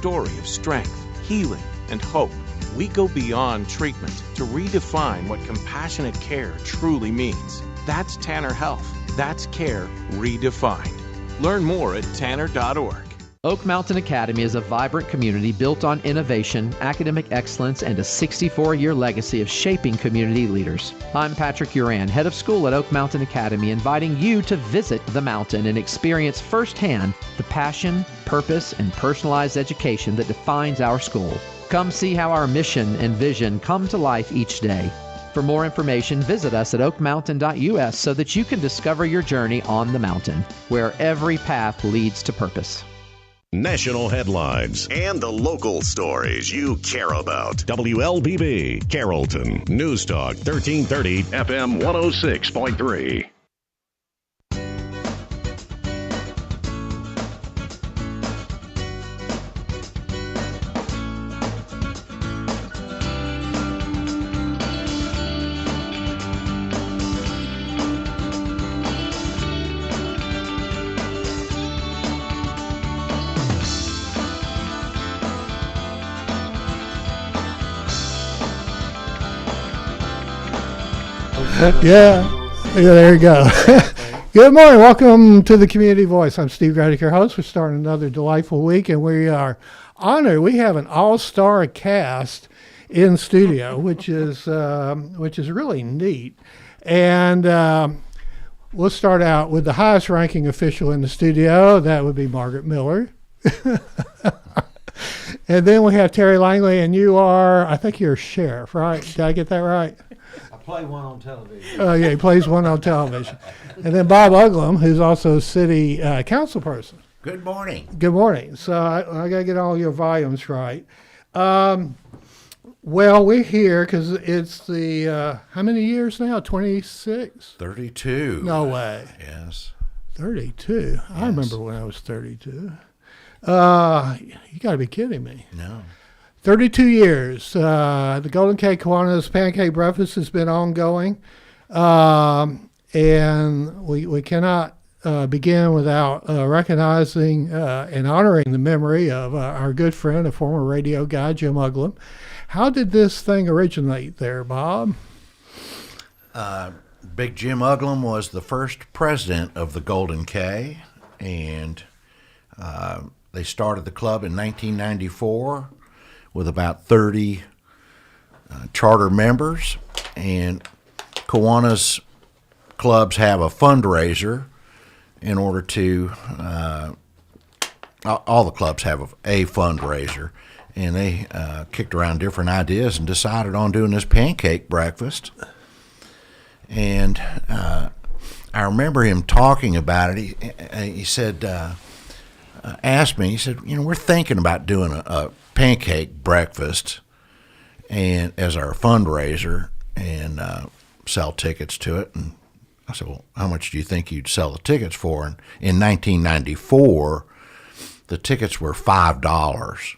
story of strength, healing, and hope. We go beyond treatment to redefine what compassionate care truly means. That's Tanner Health. That's care redefined. Learn more at tanner.org. Oak Mountain Academy is a vibrant community built on innovation, academic excellence, and a 64-year legacy of shaping community leaders. I'm Patrick Uran, head of school at Oak Mountain Academy, inviting you to visit the mountain and experience firsthand the passion, purpose, and personalized education that defines our school. Come see how our mission and vision come to life each day. For more information, visit us at oakmountain.us so that you can discover your journey on the mountain, where every path leads to purpose. National headlines and the local stories you care about. WLBB, Carrollton, News Talk 1330, FM 106.3. Yeah, there you go. Good morning. Welcome to the Community Voice. I'm Steve Gradick, your host. We're starting another delightful week, and we are honored. We have an all-star cast in studio, which is really neat. And we'll start out with the highest-ranking official in the studio. That would be Margaret Miller. And then we have Terry Langley, and you are, I think you're a sheriff, right? Did I get that right? Play one on television. Oh, yeah, he plays one on television. And then Bob Uglum, who's also a city council person. Good morning. Good morning. So I got to get all your volumes right. Well, we're here because it's the, how many years now? 26? 32. No way. Yes. 32? Yes. I remember when I was 32. You got to be kidding me. No. 32 years. The Golden K Kiwanis Pancake Breakfast has been ongoing. And we cannot begin without recognizing and honoring the memory of our good friend, a former radio guy, Jim Uglum. How did this thing originate there, Bob? Big Jim Uglum was the first president of the Golden K, and they started the club in 1994. With about 30 charter members, and Kiwanis clubs have a fundraiser in order to, all the clubs have a fundraiser, and they kicked around different ideas and decided on doing this pancake breakfast. And I remember him talking about it. He said, asked me, he said, we're thinking about doing a pancake breakfast and as our fundraiser and sell tickets to it. And I said, well, how much do you think you'd sell the tickets for? And in 1994, the tickets were $5.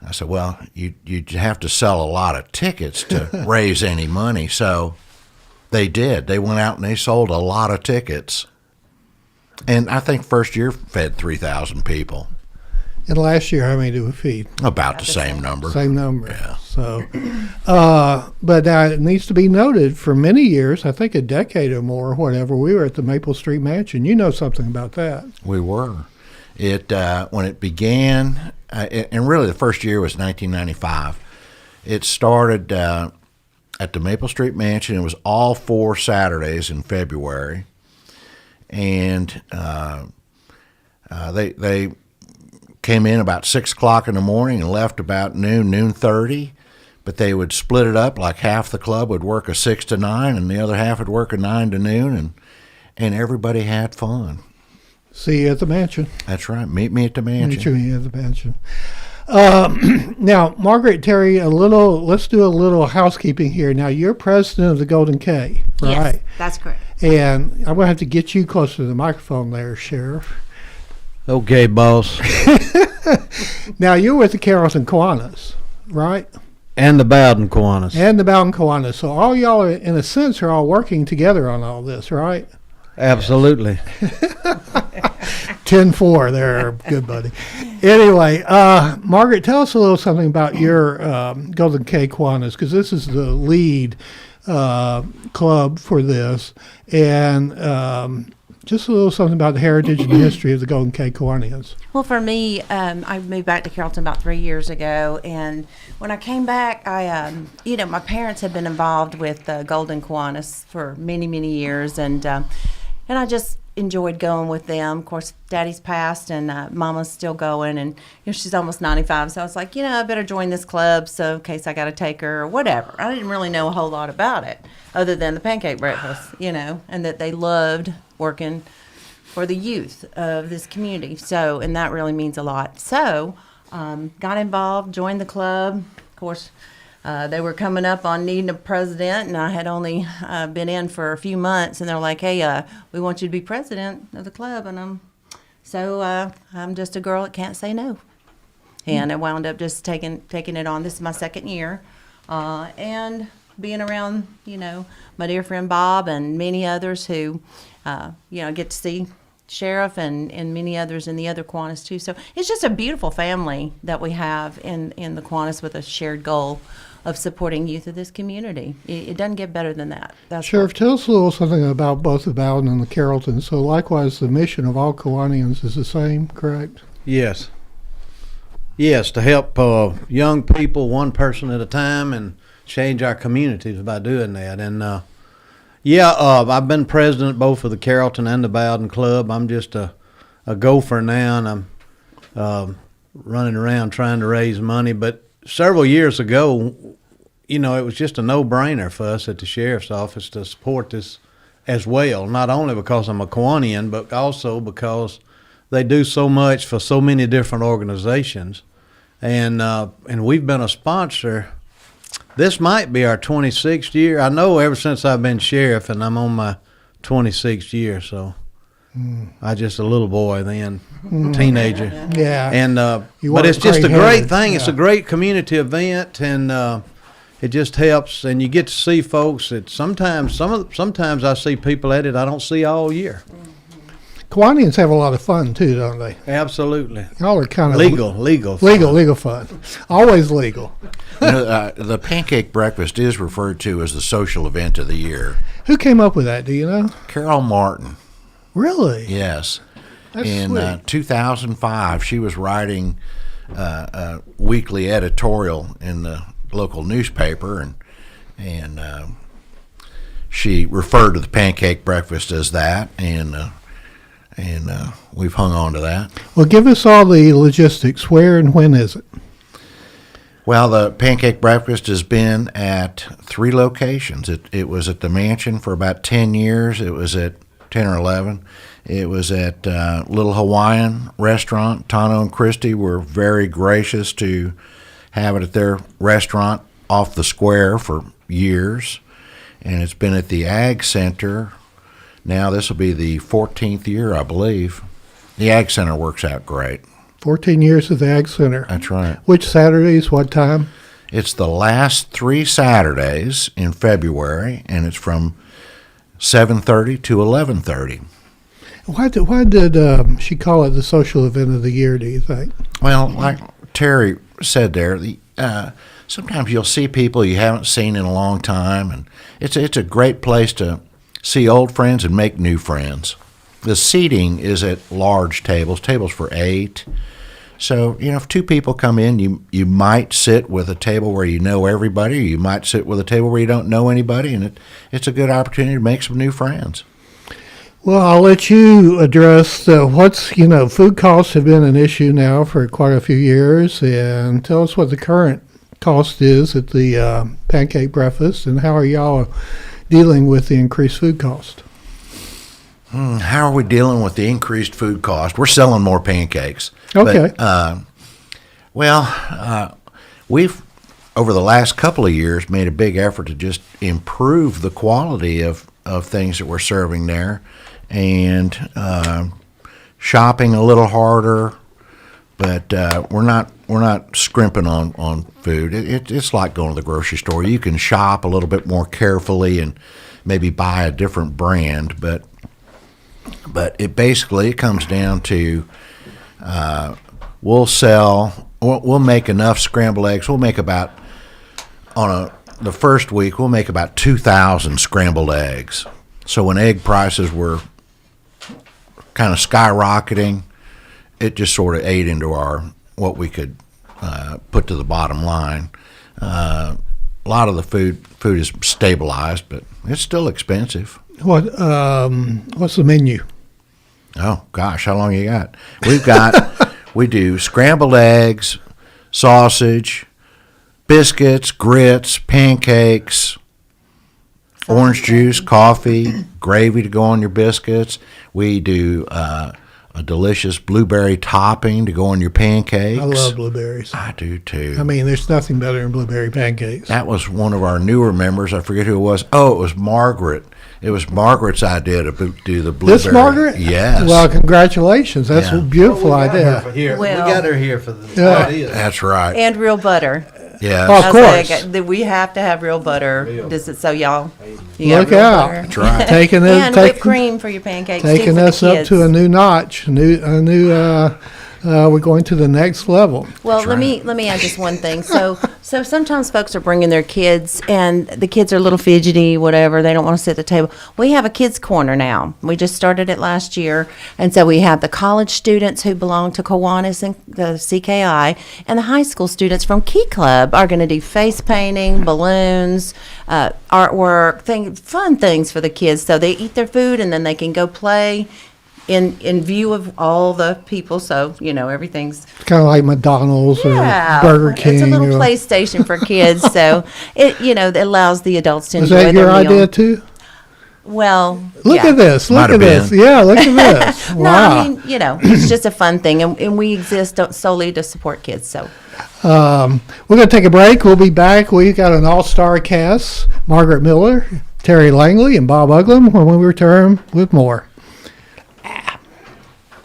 I said, well, you'd have to sell a lot of tickets to raise any money. So they did. They went out and they sold a lot of tickets. And I think first year fed 3,000 people. And last year, how many did we feed? About the same number. Same number. Yeah. So, but it needs to be noted, for many years, I think a decade or more, or whatever, we were at the Maple Street Mansion. You know something about that. We were. It when it began, and really the first year was 1995. It started at the Maple Street Mansion. It was all 4 Saturdays in February. And they came in about 6 o'clock in the morning and left about noon 30. But they would split it up, like half the club would work a 6 to 9 and the other half would work a 9 to noon, and everybody had fun. See you at the mansion. That's right. Meet me at the mansion. Meet you at the mansion. Now, Margaret, Terry, let's do a little housekeeping here. Now, you're president of the Golden K, right? Yes, that's correct. And I'm going to have to get you closer to the microphone there, Sheriff. Okay, boss. Now, you're with the Carrollton Kiwanis, right? And the Bowden Kiwanis. And the Bowden Kiwanis. So all y'all, in a sense, are all working together on all this, right? Absolutely. 10-4 there, good buddy. Anyway, Margaret, tell us a little something about your Golden K Kiwanis, because this is the lead club for this, and just a little something about the heritage and the history of the Golden K Kiwanis. Well, for me, I moved back to Carrollton about 3 years ago, and when I came back, my parents had been involved with Golden Kiwanis for many, many years, and I just enjoyed going with them. Of course, Daddy's passed, and Mama's still going, and she's almost 95. So I was like, I better join this club, so in case I got to take her or whatever. I didn't really know a whole lot about it, other than the pancake breakfast, and that they loved working for the youth of this community. So, and that really means a lot. So, got involved, joined the club. Of course, they were coming up on needing a president, and I had only been in for a few months, and they're like, hey, we want you to be president of the club. And I'm just a girl that can't say no. And I wound up just taking it on. This is my second year. And being around, my dear friend Bob and many others who, get to see Sheriff and many others in the other Kiwanis too. So it's just a beautiful family that we have in the Kiwanis with a shared goal of supporting youth of this community. It doesn't get better than that. Sheriff, tell us a little something about both the Bowden and the Carrollton. So likewise, the mission of all Kiwanians is the same, correct? Yes. Yes, to help young people one person at a time and change our communities by doing that. And I've been president both of the Carrollton and the Bowden Club. I'm just a gopher now, and I'm running around trying to raise money. But several years ago, it was just a no-brainer for us at the Sheriff's Office to support this as well, not only because I'm a Kiwanian, but also because they do so much for so many different organizations. And we've been a sponsor. This might be our 26th year. I know ever since I've been sheriff, and I'm on my 26th year, so I just a little boy then, teenager. Yeah. And but it's just a great thing. Yeah. It's a great community event, and it just helps. And you get to see folks that sometimes I see people at it I don't see all year. Kiwanians have a lot of fun too, don't they? Absolutely. Y'all are kind of legal fun. Always legal. The pancake breakfast is referred to as the social event of the year. Who came up with that? Do you know? Carol Martin. Really? Yes. That's in sweet. 2005, she was writing a weekly editorial in the local newspaper, and she referred to the pancake breakfast as that, and we've hung on to that. Well, give us all the logistics. Where and when is it? Well, the pancake breakfast has been at 3 locations. It was at the mansion for about 10 years. It was at 10 or 11. It was at Little Hawaiian Restaurant. Tano and Christy were very gracious to have it at their restaurant off the square for years. And it's been at the Ag Center. Now this will be the 14th year, I believe. The Ag Center works out great. 14 years at the Ag Center. That's right. Which Saturdays, what time? It's the last 3 Saturdays in February, and it's from 7:30 to 11:30. Why did she call it the social event of the year, do you think? Well, like Terry said there, sometimes you'll see people you haven't seen in a long time, and it's a great place to see old friends and make new friends. The seating is at large tables for 8. So, if 2 people come in, you might sit with a table where you know everybody, or you might sit with a table where you don't know anybody, and it's a good opportunity to make some new friends. Well, I'll let you address food costs have been an issue now for quite a few years, and tell us what the current cost is at the pancake breakfast, and how are y'all dealing with the increased food cost? How are we dealing with the increased food cost? We're selling more pancakes. Okay. But, we've, over the last couple of years, made a big effort to just improve the quality of things that we're serving there, and shopping a little harder. But we're not scrimping on food. It's like going to the grocery store. You can shop a little bit more carefully and maybe buy a different brand, but it basically comes down to we'll sell. We'll make enough scrambled eggs. We'll make about the first week. We'll make about 2,000 scrambled eggs. So when egg prices were kind of skyrocketing, it just sort of ate into what we could put to the bottom line. A lot of the food is stabilized, but it's still expensive. What's the menu? Oh gosh, how long you got? We do scrambled eggs, sausage, biscuits, grits, pancakes, orange juice, coffee, gravy to go on your biscuits. We do a delicious blueberry topping to go on your pancakes. I love blueberries. I do too. I mean, there's nothing better than blueberry pancakes. That was one of our newer members. I forget who it was. Oh, it was Margaret. It was Margaret's idea to do the blueberry. This Margaret? Yes. Well, congratulations. That's a beautiful idea. We got her here for the idea. That's right. And real butter. Yes. Oh, of course. We have to have real butter. So y'all, Look real out. butter. That's right. And whipped cream for your pancakes. Taking too, us for the up kids. to a new notch. We're going to the next level. Well, let me add just one thing. So sometimes folks are bringing their kids, and the kids are a little fidgety, whatever. They don't want to sit at the table. We have a kids' corner now. We just started it last year, and so we have the college students who belong to Kiwanis and the CKI, and the high school students from Key Club are going to do face painting, balloons, artwork, fun things for the kids. So they eat their food, and then they can go play in view of all the people, so everything's Kind of like McDonald's or Burger King. It's a little PlayStation for kids, so it allows the adults to Is enjoy that their your meal. idea too? Well, Look yeah. at this. Look Might at have this. been. Yeah, look at this. No, Wow. I mean, it's just a fun thing, and we exist solely to support kids. So We're going to take a break. We'll be back. We've got an all-star cast: Margaret Miller, Terry Langley, and Bob Uglum. When we return with more.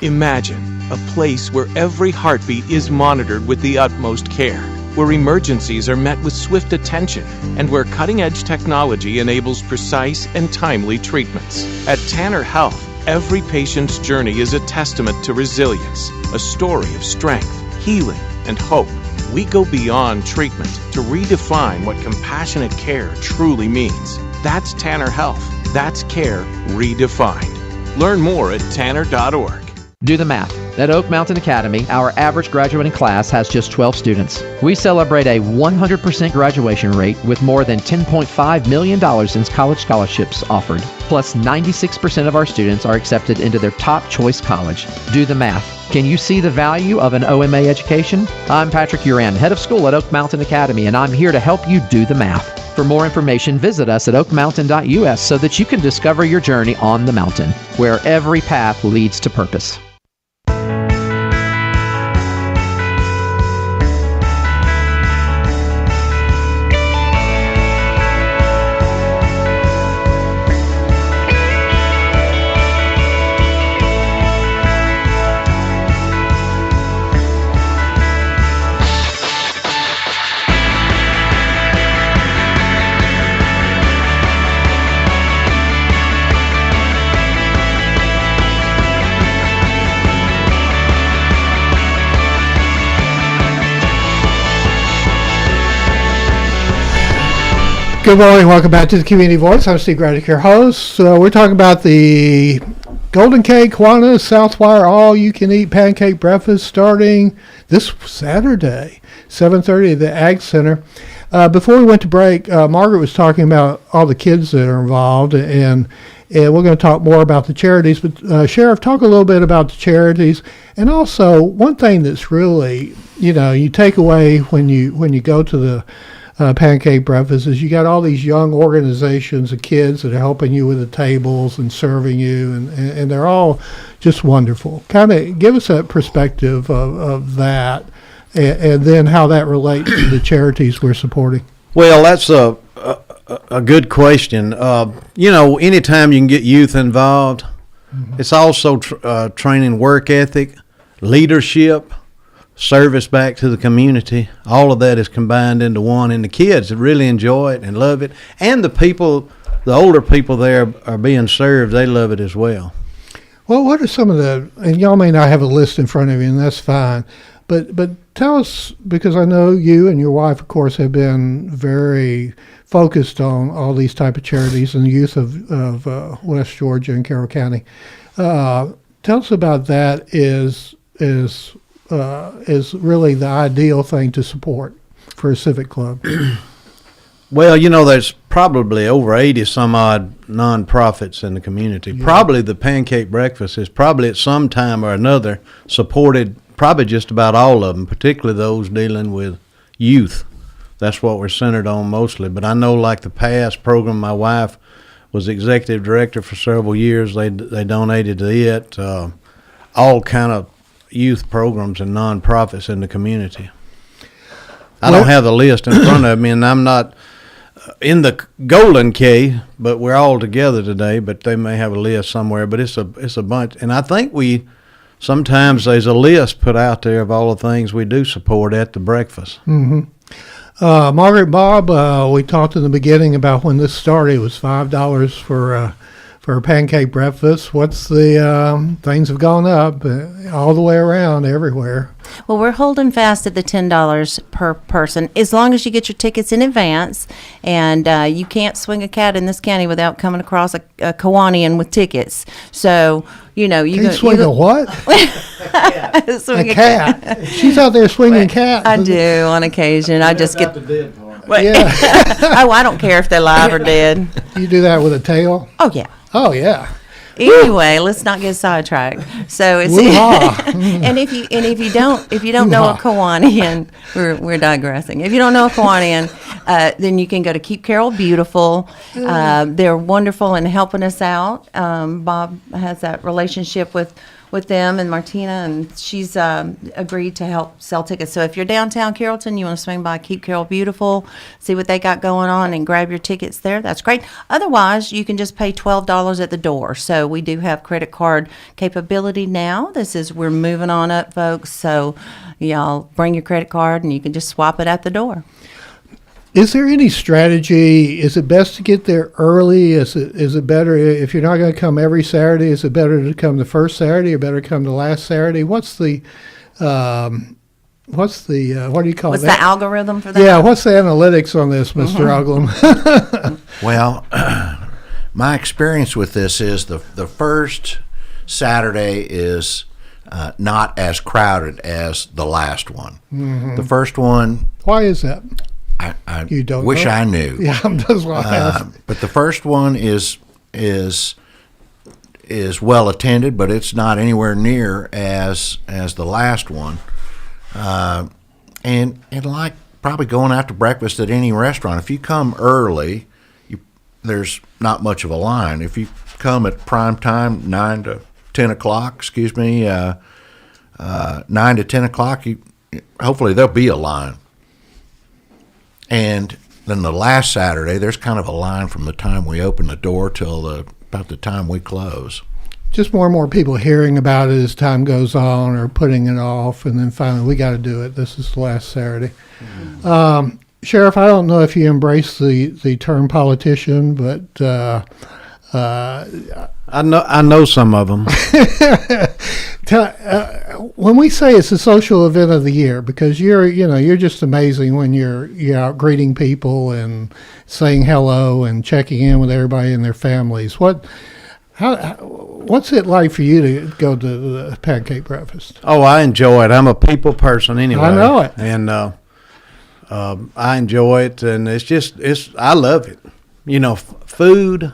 Imagine a place where every heartbeat is monitored with the utmost care, where emergencies are met with swift attention, and where cutting-edge technology enables precise and timely treatments. At Tanner Health, every patient's journey is a testament to resilience, a story of strength, healing, and hope. We go beyond treatment to redefine what compassionate care truly means. That's Tanner Health. That's care redefined. Learn more at tanner.org. Do the math. At Oak Mountain Academy, our average graduating class has just 12 students. We celebrate a 100% graduation rate with more than $10.5 million in college scholarships offered. Plus, 96% of our students are accepted into their top choice college. Do the math. Can you see the value of an OMA education? I'm Patrick Uran, head of school at Oak Mountain Academy, and I'm here to help you do the math. For more information, visit us at oakmountain.us so that you can discover your journey on the mountain, where every path leads to purpose. Good morning. Welcome back to the Community Voice. I'm Steve Gradick, your host. We're talking about the Golden Cake Kiwanis Southwire All-You-Can-Eat Pancake Breakfast starting this Saturday, 7:30 at the Ag Center. Before we went to break, Margaret was talking about all the kids that are involved, and we're going to talk more about the charities. But Sheriff, talk a little bit about the charities, and also one thing that's really, you take away when you go to the pancake breakfast is you got all these young organizations of kids that are helping you with the tables and serving you, and they're all just wonderful. Kind of give us a perspective of that, and then how that relates to the charities we're supporting. Well, that's a good question. Anytime you can get youth involved, it's also training work ethic, leadership, service back to the community. All of that is combined into one, and the kids really enjoy it and love it. And the older people there are being served, they love it as well. Well, what are some of and y'all may not have a list in front of you, and that's fine, But tell us, because I know you and your wife, of course, have been very focused on all these type of charities and the youth of West Georgia and Carroll County. Tell us about that. Is really the ideal thing to support for a civic club? Well, there's probably over 80 some odd nonprofits in the community. Yeah. Probably the Pancake Breakfast is probably at some time or another supported probably just about all of them, particularly those dealing with youth. That's what we're centered on mostly. But I know, like the past program, my wife was executive director for several years. They donated to it, all kind of youth programs and nonprofits in the community. I don't have the list in front of me, and I'm not in the Golden K, but we're all together today. But they may have a list somewhere. But it's a bunch, and I think sometimes there's a list put out there of all the things we do support at the breakfast. Mm-hmm. Margaret, Bob, we talked in the beginning about when this started. It was $5 for a pancake breakfast. What's the things have gone up all the way around everywhere. Well, we're holding fast at the $10 per person as long as you get your tickets in advance. And you can't swing a cat in this county without coming across a Kiwanian with tickets. So, you can swing a what? Swing a cat. She's out there swinging cats. I do on occasion. I just get. The dead part. Yeah. Oh, I don't care if they're live or dead. You do that with a tail? Oh yeah. Oh yeah. Anyway, let's not get sidetracked. So it's and if you don't know a Kiwanian, we're digressing. If you don't know a Kiwanian, then you can go to Keep Carroll Beautiful. They're wonderful in helping us out. Bob has that relationship with them and Martina, and she's agreed to help sell tickets. So if you're downtown Carrollton, you want to swing by Keep Carroll Beautiful, see what they got going on, and grab your tickets there. That's great. Otherwise, you can just pay $12 at the door. So we do have credit card capability now. We're moving on up, folks. So y'all bring your credit card, and you can just swap it at the door. Is there any strategy? Is it best to get there early? Is it better if you're not going to come every Saturday? Is it better to come the first Saturday or better to come the last Saturday? What's the what do you call it? What's the algorithm for that? Yeah, what's the analytics on this, Mr. Uglum? Well, my experience with this is the first Saturday is not as crowded as the last one. Mm-hmm. The first one. Why is that? I you don't wish know? I knew. Yeah, that's what I asked. But the first one is well attended, but it's not anywhere near as the last one. And like probably going out to breakfast at any restaurant, if you come early, there's not much of a line. If you come at prime time, 9 to 10 o'clock, 9 to 10 o'clock, hopefully there'll be a line. And then the last Saturday, there's kind of a line from the time we open the door till about the time we close. Just more and more people hearing about it as time goes on or putting it off, and then finally we got to do it. This is the last Saturday. Mm-hmm. Sheriff, I don't know if you embrace the term politician, but I know some of them. When we say it's a social event of the year, because you're just amazing when you're out greeting people and saying hello and checking in with everybody and their families. What's it like for you to go to the pancake breakfast? Oh, I enjoy it. I'm a people person anyway. I know it, and I enjoy it, and I love it. Food,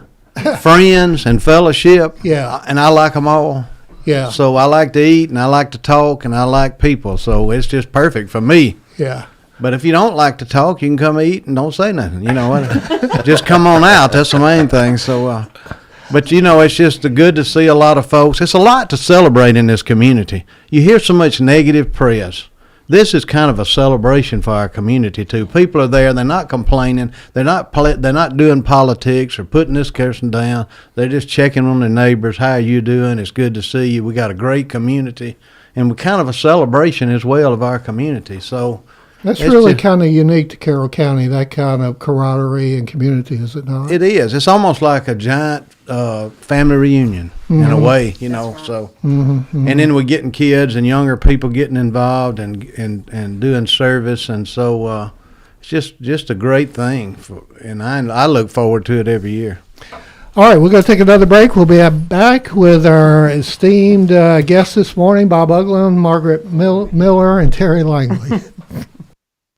friends, and fellowship. Yeah, and I like them all. Yeah. So I like to eat, and I like to talk, and I like people. So it's just perfect for me. Yeah. But if you don't like to talk, you can come eat and don't say nothing. You know what? Just come on out. That's the main thing. So, but it's just good to see a lot of folks. It's a lot to celebrate in this community. You hear so much negative press. This is kind of a celebration for our community too. People are there; they're not complaining. They're not doing politics or putting this person down. They're just checking on their neighbors. How are you doing? It's good to see you. We got a great community, and we're kind of a celebration as well of our community. So That's It's really just- kind of unique to Carroll County, that kind of camaraderie and community, is it not? It is. It's almost like a giant family reunion in a way, So, and then we're getting kids and younger people getting involved and doing service, and so it's just a great thing. And I look forward to it every year. All right, we're going to take another break. We'll be back with our esteemed guests this morning, Bob Uglum, Margaret Miller, and Terry Langley.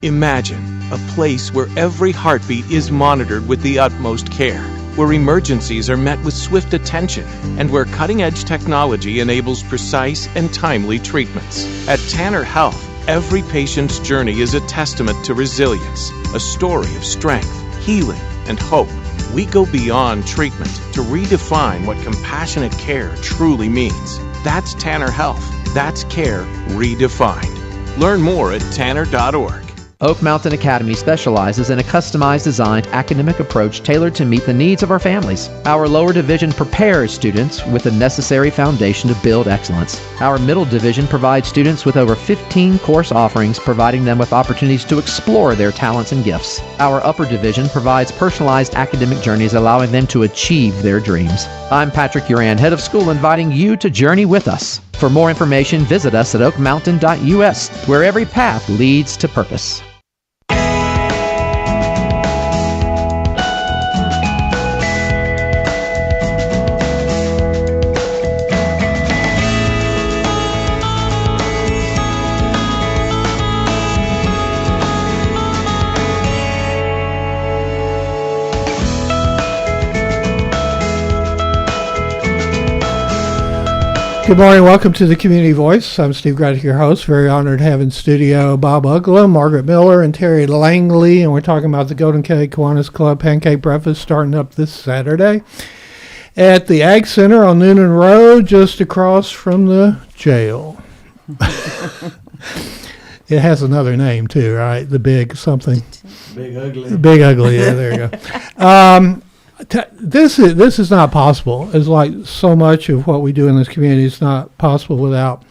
Imagine a place where every heartbeat is monitored with the utmost care, where emergencies are met with swift attention, and where cutting-edge technology enables precise and timely treatments. At Tanner Health, every patient's journey is a testament to resilience, a story of strength, healing, and hope. We go beyond treatment to redefine what compassionate care truly means. That's Tanner Health. That's care redefined. Learn more at tanner.org. Oak Mountain Academy specializes in a customized designed academic approach tailored to meet the needs of our families. Our lower division prepares students with the necessary foundation to build excellence. Our middle division provides students with over 15 course offerings, providing them with opportunities to explore their talents and gifts. Our upper division provides personalized academic journeys, allowing them to achieve their dreams. I'm Patrick Uran, head of school, inviting you to journey with us. For more information, visit us at oakmountain.us, where every path leads to purpose. Good morning. Welcome to the Community Voice. I'm Steve Gradick, your host. Very honored to have in studio Bob Uglum, Margaret Miller, and Terry Langley. And we're talking about the Golden Cake Kiwanis Club Pancake Breakfast starting up this Saturday at the Ag Center on Noonan Road, just across from the jail. It has another name too, right? The Big something. Big Ugly. Big Ugly. Yeah, there you go. This is not possible. It's like so much of what we do in this community is not possible without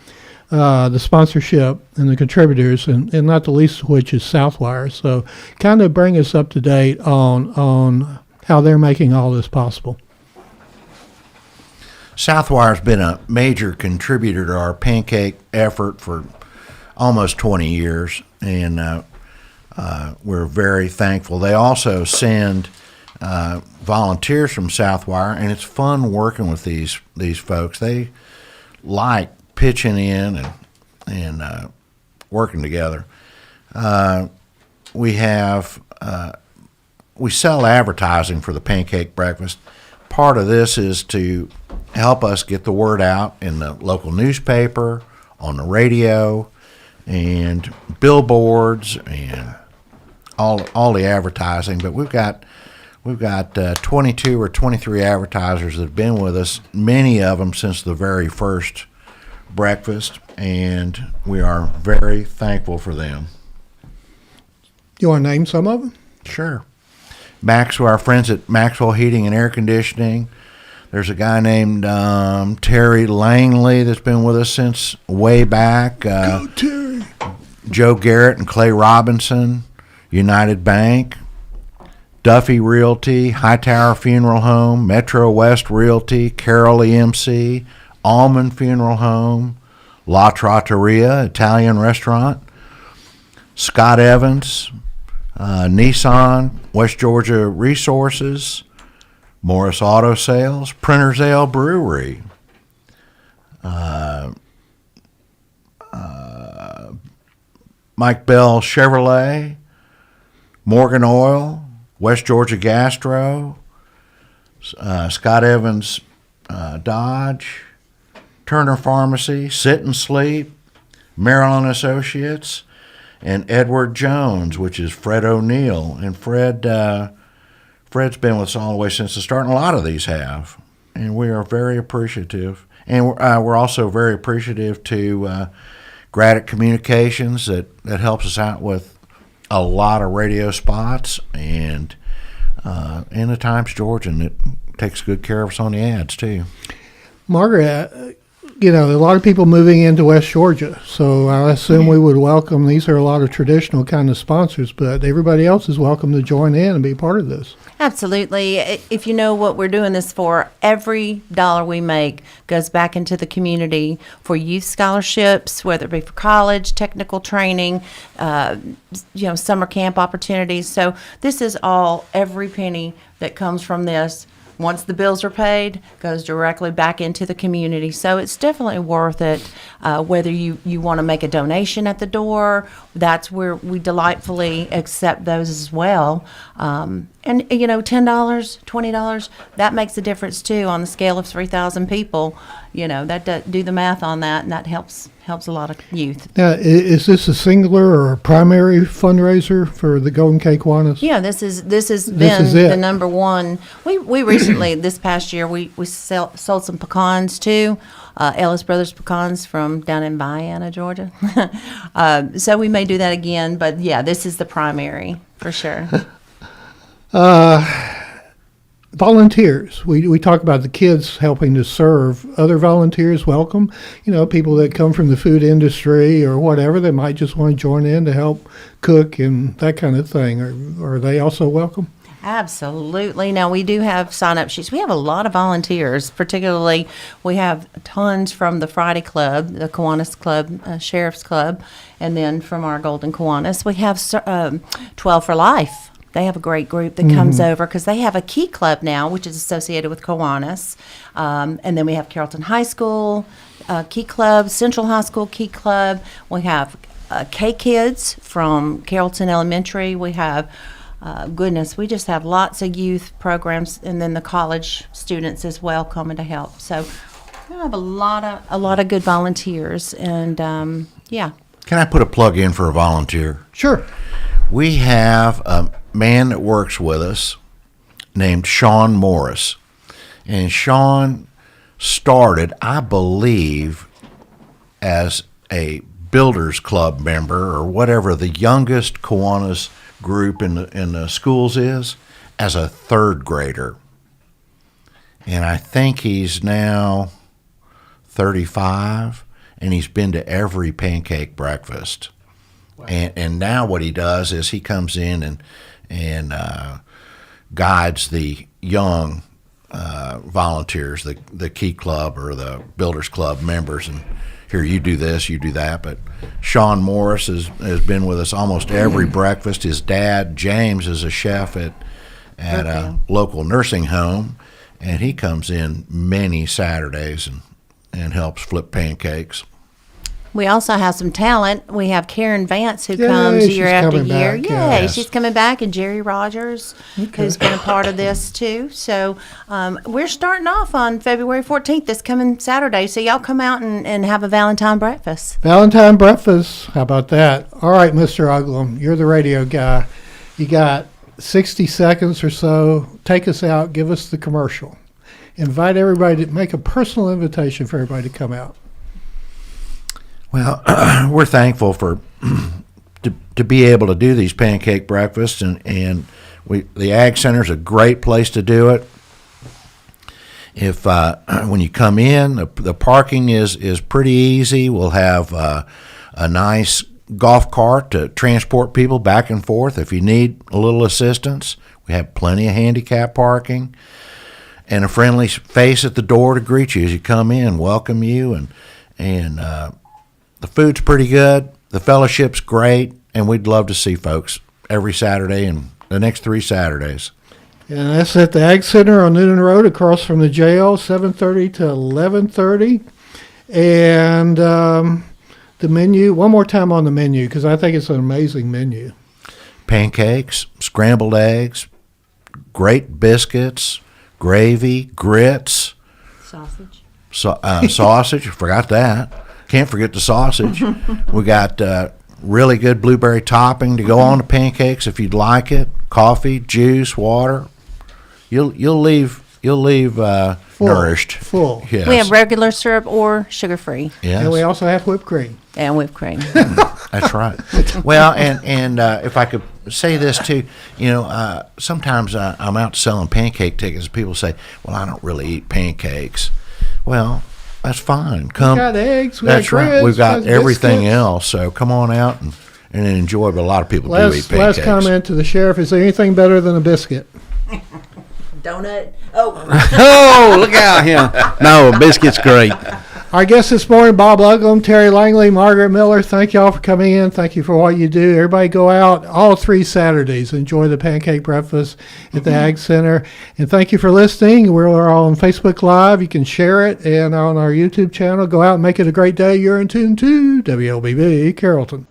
the sponsorship and the contributors, and not the least of which is Southwire. So kind of bring us up to date on how they're making all this possible. Southwire's been a major contributor to our pancake effort for almost 20 years, and we're very thankful. They also send volunteers from Southwire, and it's fun working with these folks. They like pitching in and working together. We sell advertising for the pancake breakfast. Part of this is to help us get the word out in the local newspaper, on the radio, and billboards, and all the advertising. But we've got 22 or 23 advertisers that have been with us, many of them since the very first breakfast, and we are very thankful for them. You want to name some of them? Sure. Our friends at Maxwell Heating and Air Conditioning. There's a guy named Terry Langley that's been with us since way back. Go, Terry. Joe Garrett and Clay Robinson, United Bank, Duffy Realty, Hightower Funeral Home, Metro West Realty, Carroll EMC, Almond Funeral Home, La Trattoria Italian Restaurant, Scott Evans, Nissan, West Georgia Resources, Morris Auto Sales, Printer's Ale Brewery, Mike Bell Chevrolet, Morgan Oil, West Georgia Gastro, Scott Evans Dodge, Turner Pharmacy, Sit and Sleep, Maryland Associates, and Edward Jones, which is Fred O'Neill. And Fred's been with us all the way since the start, and a lot of these have. And we are very appreciative. And we're also very appreciative to Gradick Communications that helps us out with a lot of radio spots, and in the Times Georgian, it takes good care of us on the ads too. Margaret, you know, a lot of people moving into West Georgia, so I assume we would welcome. These are a lot of traditional kind of sponsors, but everybody else is welcome to join in and be part of this. Absolutely. If you know what we're doing this for, every dollar we make goes back into the community for youth scholarships, whether it be for college, technical training, summer camp opportunities. So this is all, every penny that comes from this, once the bills are paid, goes directly back into the community. So it's definitely worth it. Whether you want to make a donation at the door, that's where we delightfully accept those as well. And $10, $20, that makes a difference too on the scale of 3,000 people. Do the math on that, and that helps a lot of youth. Now, is this a singular or a primary fundraiser for the Golden Cake Kiwanis? Yeah, this has been the number one. We recently, this past year, we sold some pecans too, Ellis Brothers pecans from down in Vienna, Georgia. So we may do that again, but yeah, this is the primary for sure. Volunteers. We talk about the kids helping to serve. Other volunteers welcome. People that come from the food industry or whatever, that might just want to join in to help cook and that kind of thing. Are they also welcome? Absolutely. Now, we do have sign-up sheets. We have a lot of volunteers. Particularly, we have tons from the Friday Club, the Kiwanis Club, Sheriff's Club, and then from our Golden Kiwanis. We have 12 for Life. They have a great group that comes over because they have a Key Club now, which is associated with Kiwanis. And then we have Carrollton High School Key Club, Central High School Key Club. We have K-Kids from Carrollton Elementary. We have, we just have lots of youth programs, and then the college students as well coming to help. So we have a lot of good volunteers, and yeah. Can I put a plug in for a volunteer? Sure. We have a man that works with us named Sean Morris. And Sean started, I believe, as a Builders Club member or whatever the youngest Kiwanis group in the schools is, as a third grader. And I think he's now 35, and he's been to every pancake breakfast. Wow. And now what he does is he comes in and guides the young volunteers, the Key Club or the Builders Club members, and here, you do this, you do that. But Sean Morris has been with us almost every breakfast. His dad, James, is a chef at a local nursing home, and he comes in many Saturdays and helps flip pancakes. We also have some talent. We have Karen Vance, who comes year after year. Yay, she's coming back, and Jerry Rogers, who's been a part of this too. So we're starting off on February 14th, this coming Saturday. So y'all come out and have a Valentine breakfast. Valentine breakfast. How about that? All right, Mr. Uglum, you're the radio guy. You got 60 seconds or so. Take us out. Give us the commercial. Invite everybody to make a personal invitation for everybody to come out. Well, we're thankful for to be able to do these pancake breakfasts, and the Ag Center is a great place to do it. If when you come in, the parking is pretty easy. We'll have a nice golf cart to transport people back and forth. If you need a little assistance, we have plenty of handicap parking, and a friendly face at the door to greet you as you come in, welcome you, and the food's pretty good, the fellowship's great, and we'd love to see folks every Saturday and the next 3 Saturdays. And that's at the Ag Center on Newton Road across from the jail, 7:30 to 11:30. And the menu, one more time on the menu, because I think it's an amazing menu. Pancakes, scrambled eggs, great biscuits, gravy, grits. Sausage. Sausage, forgot that. Can't forget the sausage. We got really good blueberry topping to go on the pancakes if you'd like it. Coffee, juice, water. You'll leave nourished. Full. Yes. We have regular syrup or sugar-free. Yes. And we also have whipped cream. And whipped cream. That's right. Well, and if I could say this too, sometimes I'm out selling pancake tickets. People say, "Well, I don't really eat pancakes." Well, That's fine. Come. We got eggs. We That's got right. grits, We've got got everything biscuits. else. So come on out and enjoy. But a lot of people do eat Last pancakes. comment to the sheriff: is there anything better than a biscuit? Donut. Oh. Oh, look out here. No, a biscuit's great. Our guests this morning, Bob Uglum, Terry Langley, Margaret Miller. Thank y'all for coming in. Thank you for what you do. Everybody go out all 3 Saturdays. Enjoy the pancake breakfast at the Ag Center. And thank you for listening. We're all on Facebook Live. You can share it. And on our YouTube channel, go out and make it a great day. You're in tune to WLBB Carrollton.